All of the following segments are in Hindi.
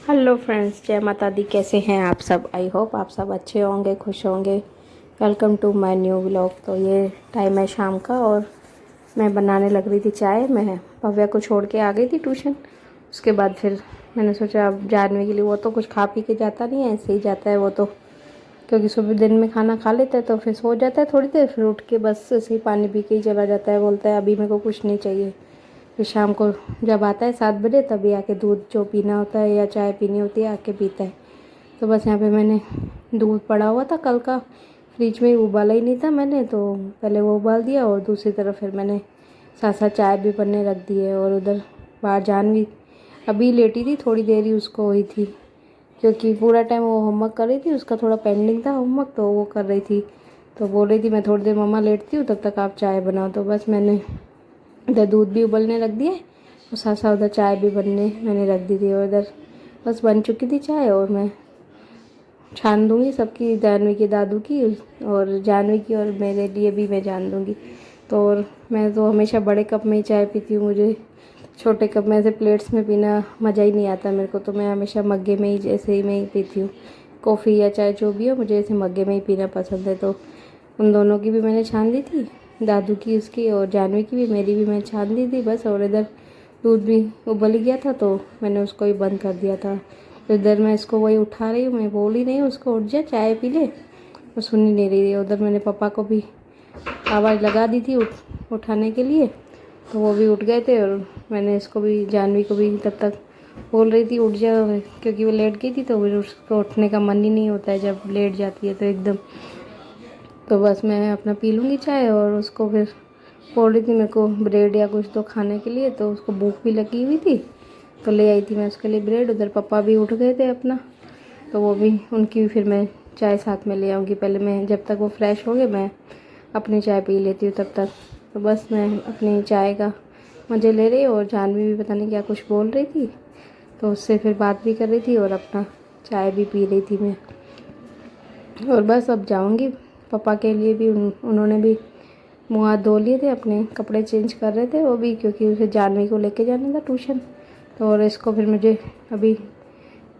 हेलो फ्रेंड्स, जय माता दी। कैसे हैं आप सब? आई होप आप सब अच्छे होंगे, खुश होंगे। Welcome to my new vlog. तो ये टाइम है शाम का और मैं बनाने लग रही थी चाय। मैं भव्या को छोड़ के आ गई थी ट्यूशन। उसके बाद फिर मैंने सोचा अब जानने के लिए, वो तो कुछ खा पी के जाता नहीं है, ऐसे ही जाता है वो तो, क्योंकि सुबह दिन में खाना खा लेता है तो फिर सो जाता है थोड़ी देर, फिर उठ के बस ऐसे ही पानी पी के ही चला जाता है। बोलता है अभी मेरे को कुछ नहीं चाहिए। फिर शाम को जब आता है 7 बजे तभी आके दूध जो पीना होता है या चाय पीनी होती है आके पीता है। तो बस यहाँ पे मैंने दूध पड़ा हुआ था कल का, फ्रिज में उबाला ही नहीं था मैंने, तो पहले वो उबाल दिया और दूसरी तरफ फिर मैंने साथ साथ चाय भी बनने रख दी है। और उधर बाहर जानवी अभी लेटी थी, थोड़ी देर ही उसको हुई थी, क्योंकि पूरा टाइम वो होमवर्क कर रही थी, उसका थोड़ा पेंडिंग था होमवर्क तो वो कर रही थी। तो बोल रही थी मैं थोड़ी देर मम्मा लेटती हूँ, तब तक आप चाय बनाओ। तो बस मैंने इधर दूध भी उबलने रख दिए और साथ साथ उधर चाय भी बनने मैंने रख दी थी। और इधर बस बन चुकी थी चाय और मैं छान दूँगी सबकी, जानवी की, दादू की और जानवी की, और मेरे लिए भी मैं जान दूँगी। तो और मैं तो हमेशा बड़े कप में ही चाय पीती हूँ, मुझे छोटे कप में ऐसे प्लेट्स में पीना मज़ा ही नहीं आता मेरे को। तो मैं हमेशा मग्गे में ही, जैसे ही मैं ही पीती हूँ। कॉफ़ी या चाय जो भी हो, मुझे ऐसे मग्गे में ही पीना पसंद है। तो उन दोनों की भी मैंने छान दी थी, दादू की, उसकी और जानवी की भी, मेरी भी मैं छान दी थी बस। और इधर दूध भी उबल गया था तो मैंने उसको ही बंद कर दिया था। तो इधर मैं इसको वही उठा रही हूँ, मैं बोल ही नहीं उसको उठ जा चाय पी ले, वो सुन ही नहीं रही थी। उधर मैंने पापा को भी आवाज़ लगा दी थी उठाने के लिए, तो वो भी उठ गए थे। और मैंने इसको भी, जानवी को भी तब तक बोल रही थी उठ जा, क्योंकि वो लेट गई थी तो फिर उसको उठने का मन ही नहीं होता है जब लेट जाती है तो एकदम। तो बस मैं अपना पी लूँगी चाय। और उसको फिर बोल रही थी मेरे को ब्रेड या कुछ तो खाने के लिए, तो उसको भूख भी लगी हुई थी तो ले आई थी मैं उसके लिए ब्रेड। उधर पापा भी उठ गए थे अपना, तो वो भी, उनकी भी फिर मैं चाय साथ में ले आऊँगी। पहले मैं, जब तक वो फ्रेश हो गए, मैं अपनी चाय पी लेती हूँ तब तक। तो बस मैं अपनी चाय का मज़े ले रही, और जानवी भी पता नहीं क्या कुछ बोल रही थी, तो उससे फिर बात भी कर रही थी और अपना चाय भी पी रही थी मैं। और बस अब जाऊँगी पापा के लिए भी, उन्होंने भी मुँह हाथ धो लिए थे, अपने कपड़े चेंज कर रहे थे वो भी, क्योंकि उसे जानवी को लेके जाना था ट्यूशन। तो और इसको फिर मुझे अभी,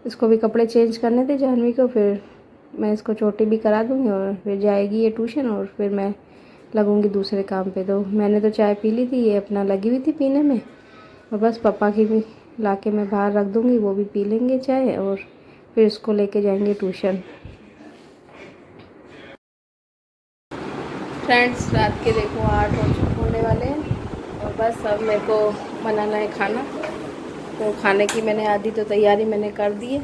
इसको भी कपड़े चेंज करने थे जानवी को, फिर मैं इसको चोटी भी करा दूँगी और फिर जाएगी ये ट्यूशन, और फिर मैं लगूँगी दूसरे काम पे। तो मैंने तो चाय पी ली थी, ये अपना लगी हुई थी पीने में। और बस पापा की भी ला के मैं बाहर रख दूँगी, वो भी पी लेंगे चाय और फिर इसको लेके जाएंगे ट्यूशन। फ्रेंड्स, रात के देखो 8 होने वाले हैं और बस अब मेरे को बनाना है खाना। तो खाने की मैंने आधी तो तैयारी मैंने कर दी है,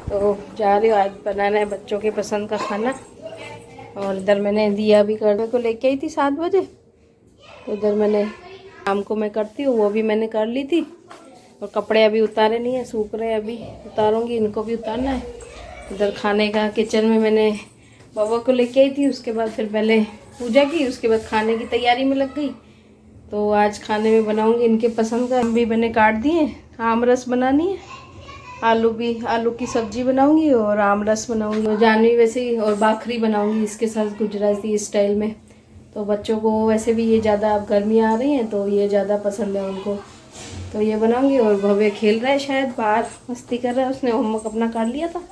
तो जा रही हूँ आज बनाना है बच्चों के पसंद का खाना। और इधर मैंने दिया भी करने को लेके आई थी 7 बजे, तो इधर मैंने, शाम को मैं करती हूँ, वो भी मैंने कर ली थी। और कपड़े अभी उतारे नहीं है, सूख रहे हैं, अभी उतारूँगी, इनको भी उतारना है। इधर खाने का किचन में मैंने बाबा को लेके आई थी, उसके बाद फिर पहले पूजा की, उसके बाद खाने की तैयारी में लग गई। तो आज खाने में बनाऊंगी इनके पसंद का, भी मैंने काट दिए, आम रस बनानी है, आलू की सब्जी बनाऊंगी और आम रस बनाऊंगी। और जानवी वैसे ही, और बाखरी बनाऊंगी इसके साथ गुजराती स्टाइल में। तो बच्चों को वैसे भी ये ज़्यादा, अब गर्मियाँ आ रही हैं तो ये ज़्यादा पसंद है उनको, तो ये बनाऊंगी। और भव्य खेल रहा है, शायद बाहर मस्ती कर रहा है, उसने होमवर्क अपना कर लिया था,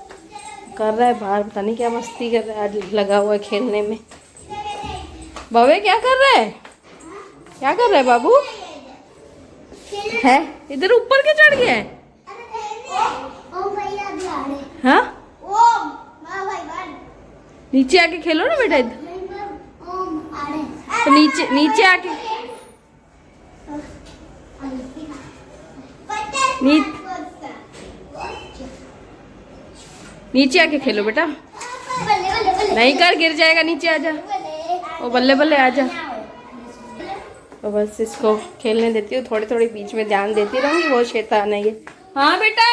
कर रहा है बाहर, पता नहीं क्या मस्ती कर रहा है, आज लगा हुआ है खेलने में। भव्य क्या कर रहा है, क्या कर रहा है बाबू? है इधर ऊपर के चढ़ गया है? हाँ, नीचे आके खेलो ना बेटा, इधर तो नीचे नीचे आके, नी, नीचे आके खेलो बेटा, नहीं कर, गिर जाएगा, नीचे आजा, ओ बल्ले बल्ले आजा। तो बस इसको खेलने देती हूँ, थोड़ी थोड़ी बीच में ध्यान देती रहूँगी, वो शैतान है ये। हाँ बेटा,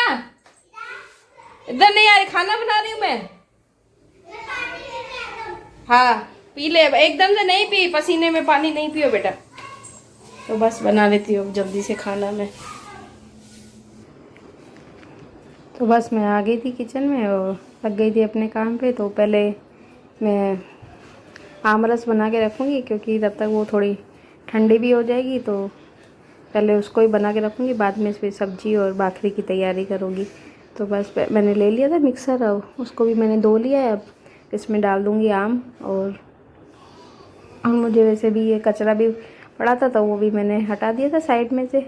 इधर नहीं आ रही, खाना बना रही हूँ मैं। हाँ पी ले, एकदम से नहीं पी, पसीने में पानी नहीं पियो बेटा। तो बस बना लेती हूँ जल्दी से खाना मैं। तो बस मैं आ गई थी किचन में और लग गई थी अपने काम पे। तो पहले मैं आम रस बना के रखूँगी, क्योंकि तब तक वो थोड़ी ठंडी भी हो जाएगी, तो पहले उसको ही बना के रखूँगी, बाद में इस पर सब्जी और बाखरी की तैयारी करूँगी। तो बस मैंने ले लिया था मिक्सर, अब उसको भी मैंने धो लिया है। अब इसमें डाल दूँगी आम, और मुझे वैसे भी ये कचरा भी पड़ा था तो वो भी मैंने हटा दिया था साइड में से।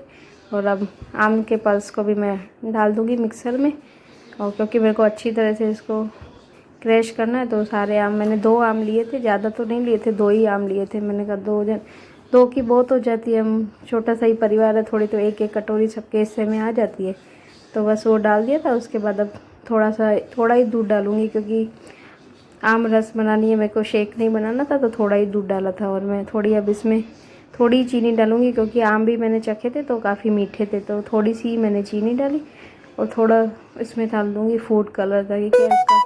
और अब आम के पल्स को भी मैं डाल दूँगी मिक्सर में, और क्योंकि मेरे को अच्छी तरह से इसको क्रैश करना है। तो सारे आम मैंने 2 आम लिए थे, ज़्यादा तो नहीं लिए थे, 2 ही आम लिए थे। मैंने कहा 2 की बहुत हो जाती है, हम छोटा सा ही परिवार है थोड़ी, तो एक कटोरी सबके हिस्से में आ जाती है। तो बस वो डाल दिया था। उसके बाद अब थोड़ा ही दूध डालूँगी, क्योंकि आम रस बनानी है मेरे को, शेक नहीं बनाना था, तो थोड़ा ही दूध डाला था। और मैं अब इसमें थोड़ी चीनी डालूँगी, क्योंकि आम भी मैंने चखे थे तो काफ़ी मीठे थे, तो थोड़ी सी मैंने चीनी डाली। और थोड़ा इसमें डाल दूँगी फूड कलर, ताकि क्या इसका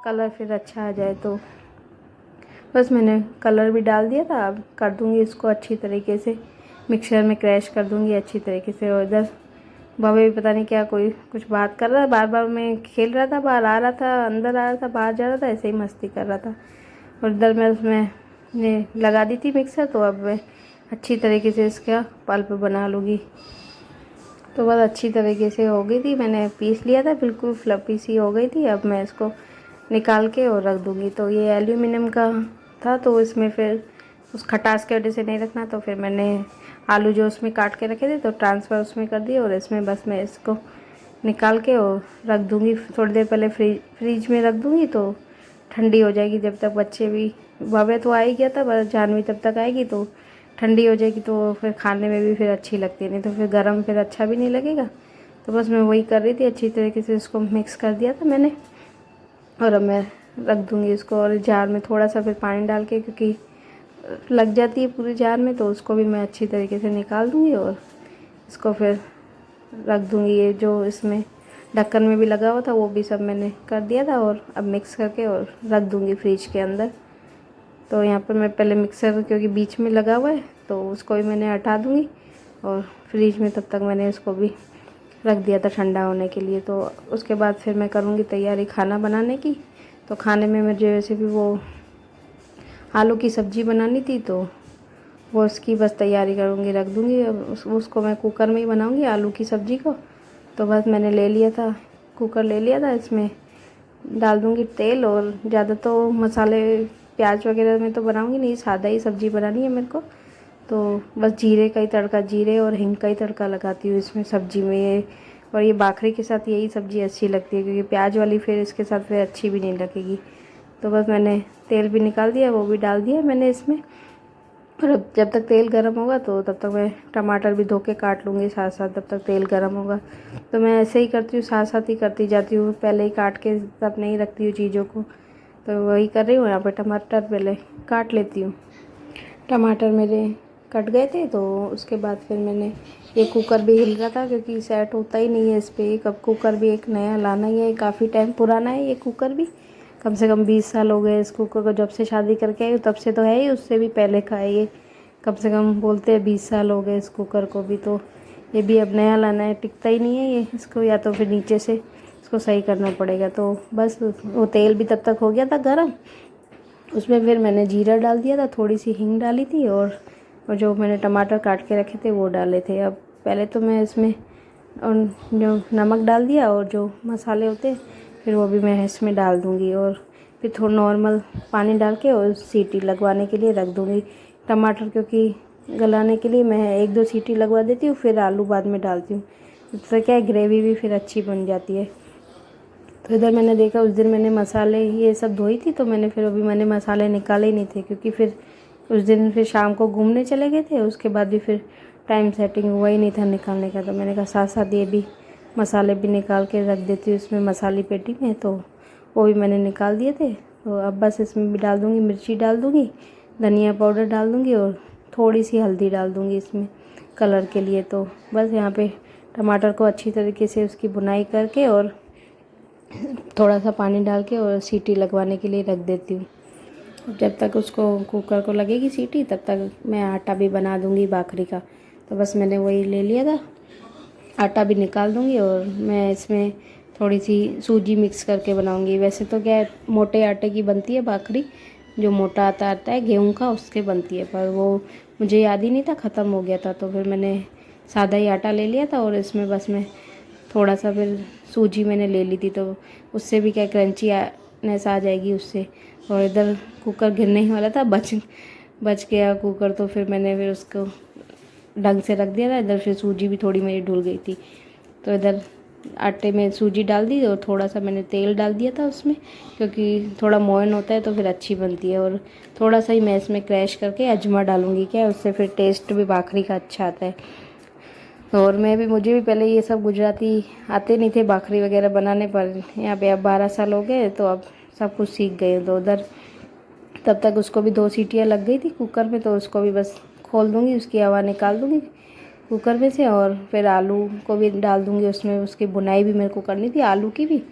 कलर फिर अच्छा आ जाए। तो बस मैंने कलर भी डाल दिया था। अब कर दूँगी इसको अच्छी तरीके से मिक्सर में क्रैश कर दूँगी अच्छी तरीके से। और इधर बाबा भी पता नहीं क्या कुछ बात कर रहा है, बार बार मैं खेल रहा था, बाहर आ रहा था, अंदर आ रहा था, बाहर जा रहा था, ऐसे ही मस्ती कर रहा था। और इधर मैं उसमें ने लगा दी थी मिक्सर, तो अब मैं अच्छी तरीके से इसका पल्प बना लूँगी। तो बस अच्छी तरीके से हो गई थी, मैंने पीस लिया था, बिल्कुल फ्लफी सी हो गई थी। अब मैं इसको निकाल के और रख दूँगी। तो ये एल्यूमिनियम का था, तो इसमें फिर उस खटास की वजह से नहीं रखना, तो फिर मैंने आलू जो उसमें काट के रखे थे तो ट्रांसफ़र उसमें कर दिए। और इसमें बस मैं इसको निकाल के और रख दूँगी, थोड़ी देर पहले फ्रीज में रख दूँगी, तो ठंडी हो जाएगी। जब तक बच्चे भी, बाबा तो आ ही गया था, बस जानवी तब तक आएगी तो ठंडी हो जाएगी, तो फिर खाने में भी फिर अच्छी लगती है, नहीं तो फिर गर्म फिर अच्छा भी नहीं लगेगा। तो बस मैं वही कर रही थी, अच्छी तरीके से इसको मिक्स कर दिया था मैंने। और अब मैं रख दूँगी इसको, और जार में थोड़ा सा फिर पानी डाल के, क्योंकि लग जाती है पूरी जार में, तो उसको भी मैं अच्छी तरीके से निकाल दूँगी। और इसको फिर रख दूँगी। ये जो इसमें ढक्कन में भी लगा हुआ था वो भी सब मैंने कर दिया था, और अब मिक्स करके और रख दूँगी फ्रिज के अंदर। तो यहाँ पर मैं पहले मिक्सर, क्योंकि बीच में लगा हुआ है, तो उसको भी मैंने हटा दूँगी। और फ्रिज में तब तक मैंने इसको भी रख दिया था ठंडा होने के लिए। तो उसके बाद फिर मैं करूँगी तैयारी खाना बनाने की। तो खाने में मुझे वैसे भी वो आलू की सब्ज़ी बनानी थी, तो वो उसकी बस तैयारी करूँगी, रख दूँगी। उसको मैं कुकर में ही बनाऊँगी आलू की सब्ज़ी को। तो बस मैंने ले लिया था, कुकर ले लिया था, इसमें डाल दूँगी तेल। और ज़्यादा तो मसाले प्याज वगैरह में तो बनाऊँगी नहीं, सादा ही सब्ज़ी बनानी है मेरे को। तो बस जीरे का ही तड़का, जीरे और हिंग का ही तड़का लगाती हूँ इसमें सब्ज़ी में ये। और ये भाखरी के साथ यही सब्ज़ी अच्छी लगती है, क्योंकि प्याज वाली फिर इसके साथ फिर अच्छी भी नहीं लगेगी। तो बस मैंने तेल भी निकाल दिया, वो भी डाल दिया मैंने इसमें। और अब जब तक तेल गर्म होगा तो तब तक मैं टमाटर भी धो के काट लूँगी साथ साथ, तब तक तेल गर्म होगा। तो मैं ऐसे ही करती हूँ, साथ साथ ही करती जाती हूँ, पहले ही काट के तब नहीं रखती हूँ चीज़ों को। तो वही कर रही हूँ, यहाँ पे टमाटर पहले काट लेती हूँ। टमाटर मेरे कट गए थे, तो उसके बाद फिर मैंने, ये कुकर भी हिल रहा था क्योंकि सेट होता ही नहीं है इस पर। कब कुकर भी एक नया लाना ही है, काफ़ी टाइम पुराना है ये कुकर भी, कम से कम 20 साल हो गए इस कुकर को। जब से शादी करके आई हूँ तब से तो है ही, उससे भी पहले का है ये। कम से कम बोलते हैं 20 साल हो गए इस कुकर को भी। तो ये भी अब नया लाना है, टिकता ही नहीं है ये, इसको या तो फिर नीचे से इसको सही करना पड़ेगा। तो बस वो तेल भी तब तक हो गया था गर्म, उसमें फिर मैंने जीरा डाल दिया था, थोड़ी सी हींग डाली थी, और जो मैंने टमाटर काट के रखे थे वो डाले थे। अब पहले तो मैं इसमें जो नमक डाल दिया, और जो मसाले होते हैं फिर वो भी मैं इसमें डाल दूँगी। और फिर थोड़ा नॉर्मल पानी डाल के और सीटी लगवाने के लिए रख दूँगी। टमाटर क्योंकि गलाने के लिए मैं 1-2 सीटी लगवा देती हूँ, फिर आलू बाद में डालती हूँ। इससे क्या है, ग्रेवी भी फिर अच्छी बन जाती है। तो इधर मैंने देखा, उस दिन मैंने मसाले ये सब धोई थी, तो मैंने मसाले निकाले ही नहीं थे, क्योंकि फिर उस दिन फिर शाम को घूमने चले गए थे, उसके बाद भी फिर टाइम सेटिंग हुआ ही नहीं था निकालने का। तो मैंने कहा साथ साथ ये भी मसाले भी निकाल के रख देती हूँ इसमें मसाली पेटी में। तो वो भी मैंने निकाल दिए थे। तो अब बस इसमें भी डाल दूँगी, मिर्ची डाल दूँगी, धनिया पाउडर डाल दूँगी, और थोड़ी सी हल्दी डाल दूँगी इसमें कलर के लिए। तो बस यहाँ पे टमाटर को अच्छी तरीके से उसकी बुनाई करके और थोड़ा सा पानी डाल के और सीटी लगवाने के लिए रख देती हूँ। जब तक उसको कुकर को लगेगी सीटी, तब तक मैं आटा भी बना दूँगी भाखरी का। तो बस मैंने वही ले लिया था, आटा भी निकाल दूँगी, और मैं इसमें थोड़ी सी सूजी मिक्स करके बनाऊँगी। वैसे तो क्या है, मोटे आटे की बनती है भाखरी, जो मोटा आटा आता है गेहूं का, उसके बनती है, पर वो मुझे याद ही नहीं था, ख़त्म हो गया था। तो फिर मैंने सादा ही आटा ले लिया था, और इसमें बस मैं थोड़ा सा फिर सूजी मैंने ले ली थी, तो उससे भी क्या क्रंचीनेस आ जाएगी उससे। और इधर कुकर गिरने ही वाला था, बच गया कुकर, तो फिर मैंने फिर उसको ढंग से रख दिया था। इधर फिर सूजी भी थोड़ी मेरी ढुल गई थी, तो इधर आटे में सूजी डाल दी और थोड़ा सा मैंने तेल डाल दिया था उसमें, क्योंकि थोड़ा मोयन होता है तो फिर अच्छी बनती है। और थोड़ा सा ही मैं इसमें क्रैश करके अजमा डालूँगी, क्या है उससे फिर टेस्ट भी भाखरी का अच्छा आता है। और मुझे भी पहले ये सब गुजराती आते नहीं थे भाखरी वगैरह बनाने, पर यहाँ पे अब 12 साल हो गए तो अब सब कुछ सीख गए। तो उधर तब तक उसको भी 2 सीटियाँ लग गई थी कुकर में, तो उसको भी बस खोल दूँगी, उसकी हवा निकाल दूँगी कुकर में से। और फिर आलू को भी डाल दूँगी उसमें, उसकी बुनाई भी मेरे को करनी थी आलू की भी,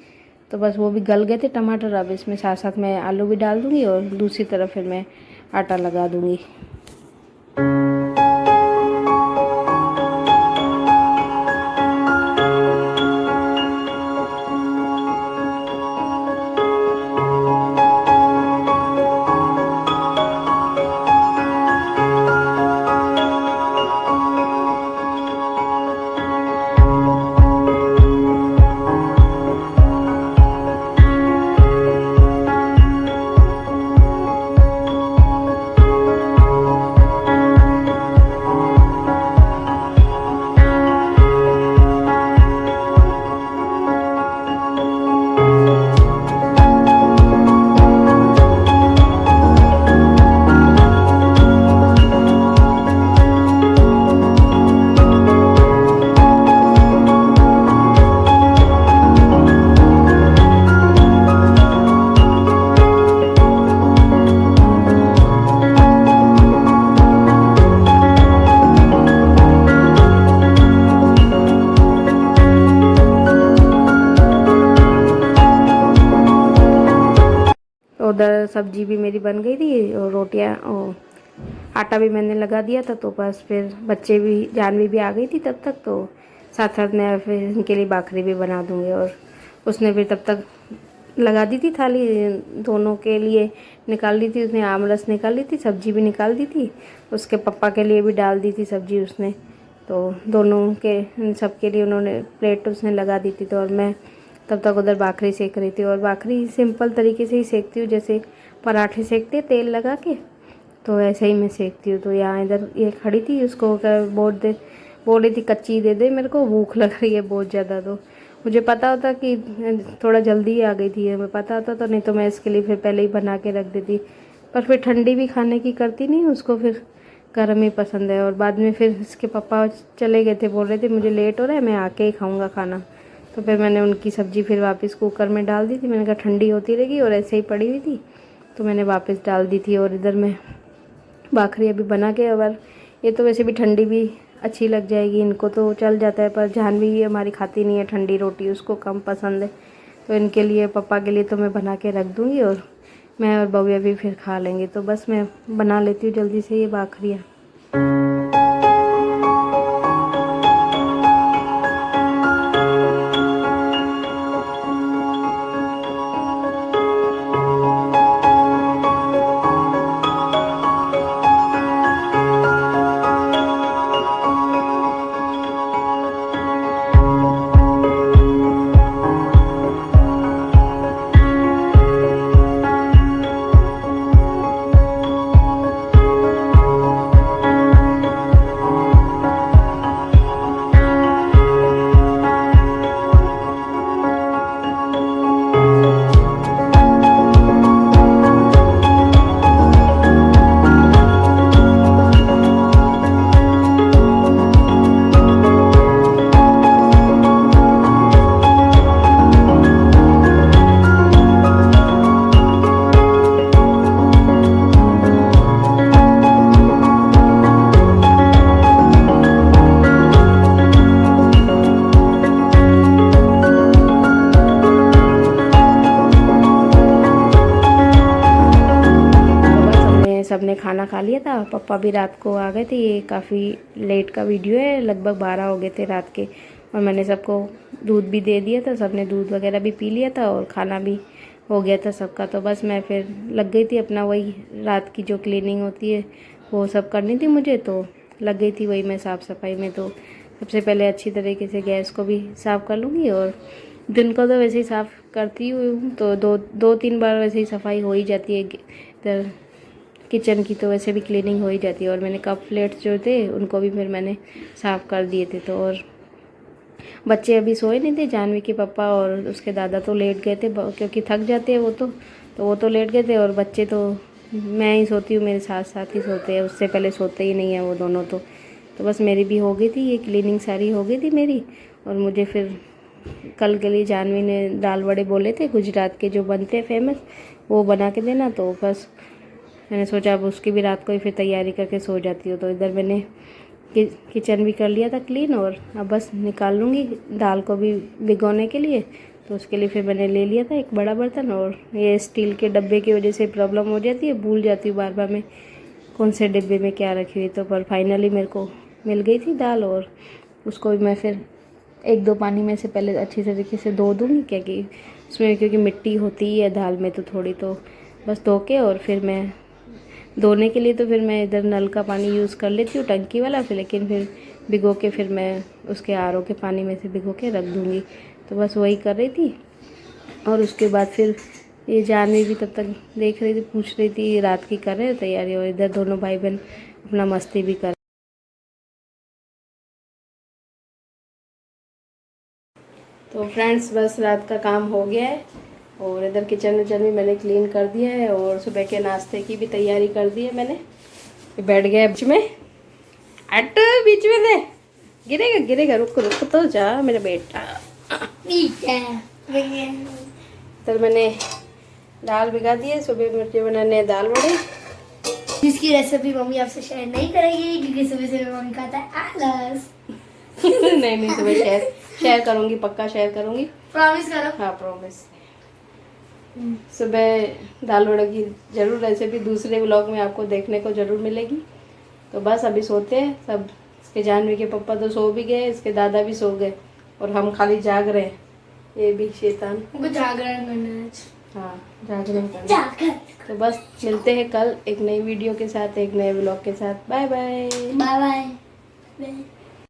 तो बस वो भी गल गए थे टमाटर। अब इसमें साथ साथ मैं आलू भी डाल दूँगी और दूसरी तरफ फिर मैं आटा लगा दूँगी। उधर सब्जी भी मेरी बन गई थी और रोटियां और आटा भी मैंने लगा दिया था। तो बस फिर बच्चे भी, जानवी भी आ गई थी तब तक, तो साथ साथ मैं फिर इनके लिए भाखरी भी बना दूँगी। और उसने फिर तब तक लगा दी थी थाली, दोनों के लिए निकाल ली थी उसने, आमरस निकाल ली थी, सब्जी भी निकाल दी थी, उसके पापा के लिए भी डाल दी थी सब्जी उसने। तो दोनों के सबके लिए उन्होंने प्लेट उसने लगा दी थी। तो और मैं तब तक उधर भाखरी सेक रही थी। और भाखरी सिंपल तरीके से ही सेकती हूँ, जैसे पराठे सेकते तेल लगा के, तो ऐसे ही मैं सेकती हूँ। तो यहाँ इधर ये खड़ी थी, उसको बोल रही थी कच्ची दे दे, मेरे को भूख लग रही है बहुत ज़्यादा। तो मुझे पता होता कि थोड़ा जल्दी ही आ गई थी, हमें पता होता तो नहीं तो मैं इसके लिए फिर पहले ही बना के रख देती। पर फिर ठंडी भी खाने की करती नहीं, उसको फिर गर्म ही पसंद है। और बाद में फिर इसके पापा चले गए थे, बोल रहे थे मुझे लेट हो रहा है, मैं आके ही खाऊँगा खाना। तो फिर मैंने उनकी सब्ज़ी फिर वापस कुकर में डाल दी थी। मैंने कहा ठंडी होती रहेगी, और ऐसे ही पड़ी हुई थी तो मैंने वापस डाल दी थी। और इधर मैं भाखरी अभी बना के, और ये तो वैसे भी ठंडी भी अच्छी लग जाएगी, इनको तो चल जाता है, पर जानवी हमारी खाती नहीं है ठंडी रोटी, उसको कम पसंद है। तो इनके लिए, पापा के लिए तो मैं बना के रख दूँगी, और मैं और बउआ भी फिर खा लेंगे। तो बस मैं बना लेती हूँ जल्दी से ये भाखरियाँ। सबने खाना खा लिया था, पापा भी रात को आ गए थे। ये काफ़ी लेट का वीडियो है, लगभग 12 हो गए थे रात के। और मैंने सबको दूध भी दे दिया था, सबने दूध वगैरह भी पी लिया था और खाना भी हो गया था सबका। तो बस मैं फिर लग गई थी अपना वही रात की जो क्लीनिंग होती है वो सब करनी थी मुझे, तो लग गई थी वही मैं साफ़ सफाई में। तो सबसे पहले अच्छी तरीके से गैस को भी साफ़ कर लूँगी, और दिन को तो वैसे ही साफ़ करती हूँ, तो दो तीन बार वैसे ही सफाई हो ही जाती है। तो किचन की तो वैसे भी क्लीनिंग हो ही जाती है। और मैंने कप प्लेट्स जो थे उनको भी फिर मैंने साफ़ कर दिए थे। तो और बच्चे अभी सोए नहीं थे, जानवी के पापा और उसके दादा तो लेट गए थे, क्योंकि थक जाते हैं वो तो लेट गए थे। और बच्चे तो मैं ही सोती हूँ, मेरे साथ साथ ही सोते हैं, उससे पहले सोते ही नहीं हैं वो दोनों। तो बस मेरी भी हो गई थी, ये क्लीनिंग सारी हो गई थी मेरी। और मुझे फिर कल के लिए जानवी ने दाल वड़े बोले थे, गुजरात के जो बनते हैं फेमस, वो बना के देना। तो बस मैंने सोचा अब उसकी भी रात को ही फिर तैयारी करके सो जाती हूँ। तो इधर मैंने किचन भी कर लिया था क्लीन, और अब बस निकाल लूँगी दाल को भी भिगोने के लिए। तो उसके लिए फिर मैंने ले लिया था एक बड़ा बर्तन। और ये स्टील के डब्बे की वजह से प्रॉब्लम हो जाती है, भूल जाती हूँ बार बार मैं कौन से डिब्बे में क्या रखी हुई। तो पर फाइनली मेरे को मिल गई थी दाल, और उसको भी मैं फिर एक दो पानी में से पहले अच्छी तरीके से धो दूँगी, क्योंकि मिट्टी होती ही है दाल में, तो थोड़ी तो बस धो के। और फिर मैं धोने के लिए तो फिर मैं इधर नल का पानी यूज़ कर लेती हूँ, टंकी वाला। फिर लेकिन फिर भिगो के फिर मैं उसके आरओ के पानी में से भिगो के रख दूँगी। तो बस वही कर रही थी। और उसके बाद फिर ये जानवी भी तब तक देख रही थी, पूछ रही थी रात की कर रहे तैयारी, और इधर दोनों भाई बहन अपना मस्ती भी कर। तो फ्रेंड्स बस रात का काम हो गया है, और इधर किचन भी मैंने क्लीन कर दिया है, और सुबह के नाश्ते की भी तैयारी कर दी है मैंने। बैठ गया बीच में, अट बीच में दे, गिरेगा गिरेगा, रुक रुक तो जा मेरा बेटा। तो मैंने दाल भिगा दी है, सुबह मुझे बनाने दाल वड़े, जिसकी रेसिपी मम्मी आपसे शेयर नहीं करेगी क्योंकि सुबह से मम्मी खाता है आलस। नहीं सुबह शेयर करूँगी, पक्का शेयर करूँगी, प्रॉमिस करो। हाँ प्रॉमिस। सुबह दाल वड़े की ज़रूर रेसिपी दूसरे व्लॉग में आपको देखने को ज़रूर मिलेगी। तो बस अभी सोते हैं सब। इसके जानवी के पापा तो सो भी गए, इसके दादा भी सो गए, और हम खाली जाग रहे हैं। ये भी शैतान, हमको जागरण करना है आज। हाँ जागरण करना। तो बस मिलते हैं कल एक नई वीडियो के साथ, एक नए व्लॉग के साथ। Bye bye. Bye bye.